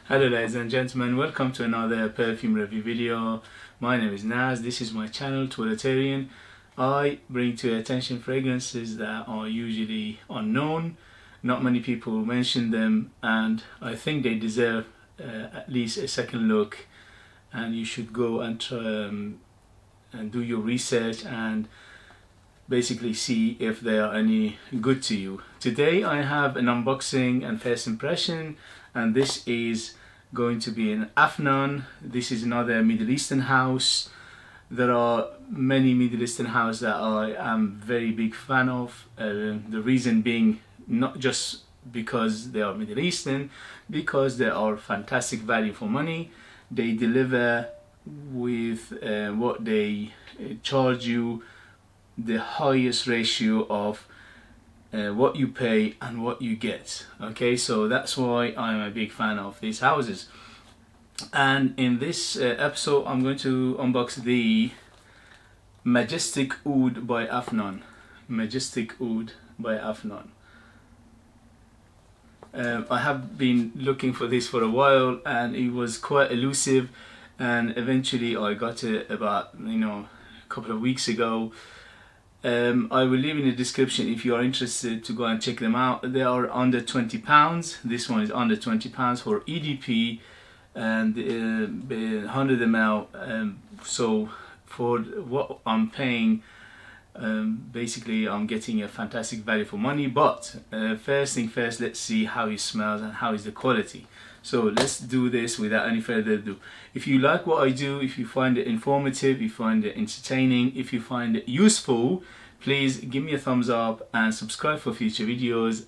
Hello ladies and gentlemen, welcome to another perfume review video. My name is Naz, this is my channel Toiletterian. I bring to your attention fragrances that are usually unknown. Not many people mention them and I think they deserve at least a second look, and you should go and try and do your research and basically see if they are any good to you. Today I have an unboxing and first impression, and this is going to be an Afnan. This is another Middle Eastern house. There are many Middle Eastern houses that I am very big fan of. The reason being not just because they are Middle Eastern, because they are fantastic value for money. They deliver with what they charge you, the highest ratio of what you pay and what you get. Okay, so that's why I'm a big fan of these houses. And in this episode I'm going to unbox the Majestic Oud by Afnan. Majestic Oud by Afnan. I have been looking for this for a while and it was quite elusive, and eventually I got it about a couple of weeks ago. I will leave in the description if you are interested to go and check them out. They are under £20. This one is under £20 for EDP and 100 ml. So for what I'm paying, basically I'm getting a fantastic value for money. But first thing first, let's see how it smells and how is the quality. So let's do this without any further ado. If you like what I do, if you find it informative, if you find it entertaining, if you find it useful, please give me a thumbs up and subscribe for future videos.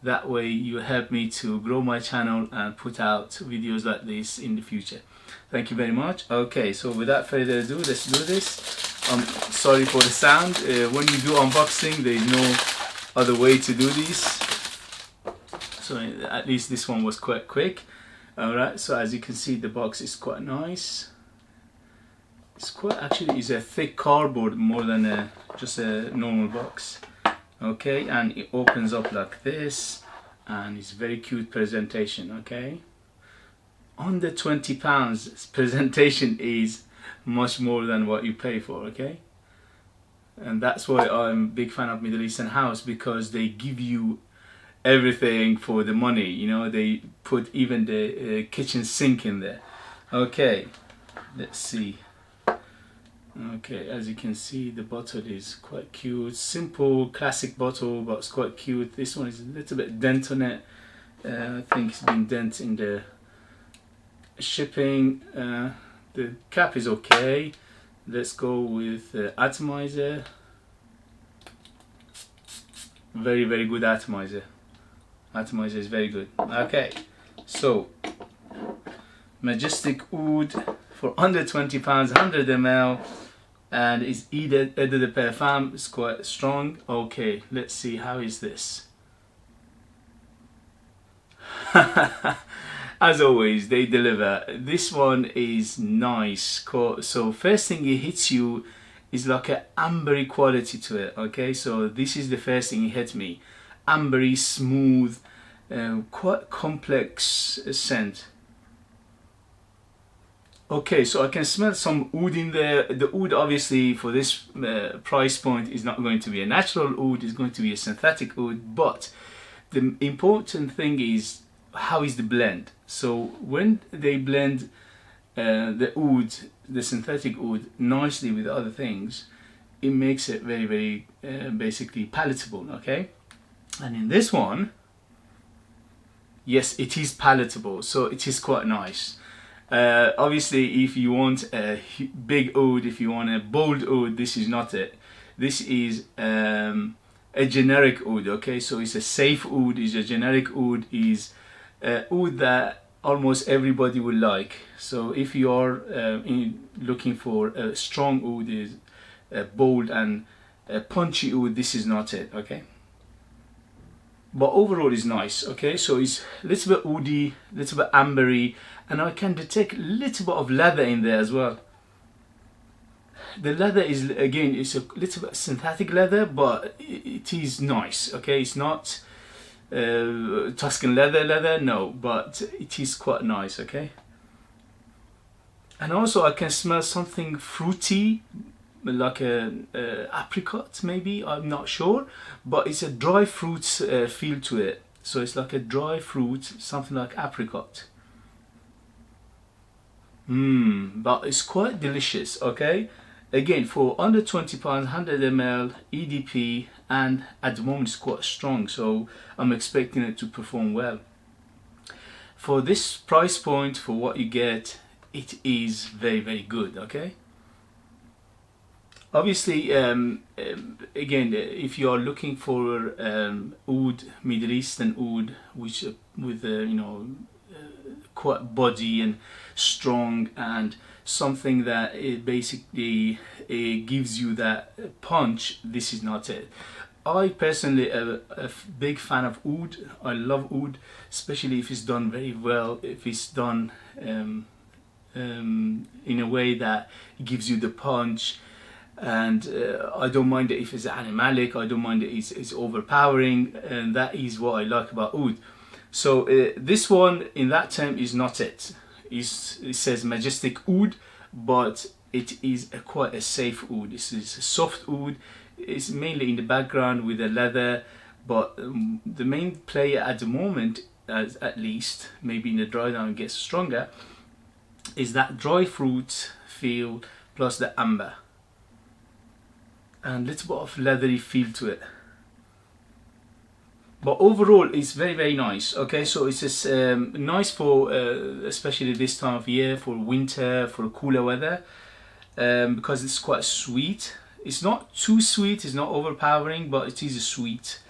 That way you help me to grow my channel and put out videos like this in the future. Thank you very much. Okay, so without further ado, let's do this. I'm sorry for the sound. When you do unboxing, there is no other way to do this. So at least this one was quite quick. Alright, so as you can see, the box is quite nice. It's quite, actually it's a thick cardboard more than just a normal box. Okay, and it opens up like this and it's very cute presentation. Okay, under £20 presentation is much more than what you pay for. Okay, and that's why I'm a big fan of Middle Eastern house, because they give you everything for the money. They put even the kitchen sink in there. Okay, let's see. Okay, as you can see, the bottle is quite cute. Simple classic bottle, but it's quite cute. This one is a little bit dent on it. I think it's been dent in the shipping. The cap is okay. Let's go with Atomizer. Very good Atomizer. Atomizer is very good. Okay, so Majestic Oud for under £20, 100 ml, and it's either de Perfume. It's quite strong. Okay, let's see, how is this? As always, they deliver. This one is nice. So first thing it hits you is like an ambery quality to it. Okay, so this is the first thing it hit me. Ambery, smooth, quite complex scent. Okay, so I can smell some oud in there. The oud, obviously, for this price point is not going to be a natural oud, it's going to be a synthetic oud. But the important thing is, how is the blend? So when they blend the oud, the synthetic oud, nicely with other things, it makes it very basically palatable. Okay, and in this one, yes, it is palatable, so it is quite nice. Obviously, if you want a big oud, if you want a bold oud, this is not it. This is a generic oud. Okay, so it's a safe oud, is a generic oud, is oud that almost everybody will like. So if you are looking for a strong oud, is a bold and a punchy oud, this is not it. Okay, but overall is nice. Okay, so it's a little bit oudy, a little bit ambery, and I can detect a little bit of leather in there as well. The leather is, it's a little bit synthetic leather, but it is nice. Okay, it's not Tuscan leather, no, but it is quite nice, okay? And also I can smell something fruity, like a apricot maybe, I'm not sure, but it's a dry fruit feel to it. So it's like a dry fruit, something like apricot. But it's quite delicious, okay? Again, for under £20, 100 ml EDP, and at the moment it's quite strong, so I'm expecting it to perform well. For this price point, for what you get, it is very, very good, okay? Obviously, again, if you are looking for oud, Middle Eastern oud, which with you know, quite body and strong, and something that it basically gives you that punch, this is not it. I personally am a big fan of oud. I love oud, especially if it's done very well, if it's done in a way that gives you the punch. And I don't mind it if it's animalic, I don't mind it if it's overpowering, and that is what I like about oud. So this one in that term is not it. It says Majestic oud, but it is quite a safe oud. This is a soft oud. It's mainly in the background with the leather, but the main player at the moment, at least, maybe in the dry down it gets stronger, is that dry fruit feel plus the amber. And a little bit of leathery feel to it. But overall it's very, very nice, okay? So it's just nice for especially this time of year, for winter, for cooler weather, because it's quite sweet. It's not too sweet, it's not overpowering, but it is sweet.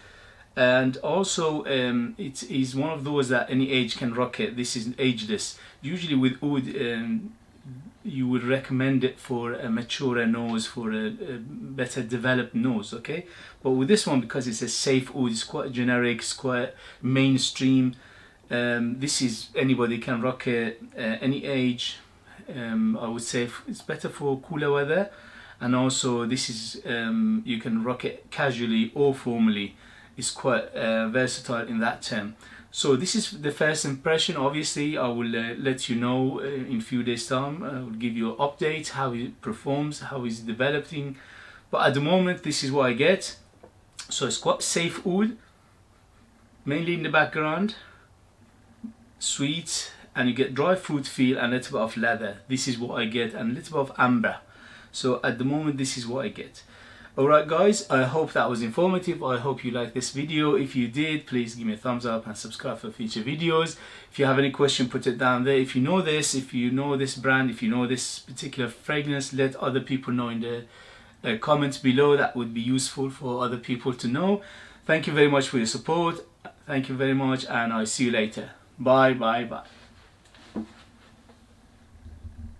And also it is one of those that any age can rock it. This is ageless. Usually with oud, you would recommend it for a maturer nose, for a better developed nose, okay? But with this one, because it's a safe oud, it's quite generic, it's quite mainstream. This is, anybody can rock it, any age. I would say it's better for cooler weather, and also this is you can rock it casually or formally. It's quite versatile in that term. So this is the first impression. Obviously I will let you know in a few days time. I will give you an update how it performs, how it's developing, but at the moment this is what I get. So it's quite safe oud, mainly in the background, sweet, and you get dry fruit feel and a little bit of leather. This is what I get, and a little bit of amber. So at the moment this is what I get. Alright guys, I hope that was informative. I hope you liked this video. If you did, please give me a thumbs up and subscribe for future videos. If you have any question, put it down there. If you know this, if you know this brand, if you know this particular fragrance, let other people know in the comments below. That would be useful for other people to know. Thank you very much for your support. Thank you very much, and I'll see you later. Bye, bye, bye.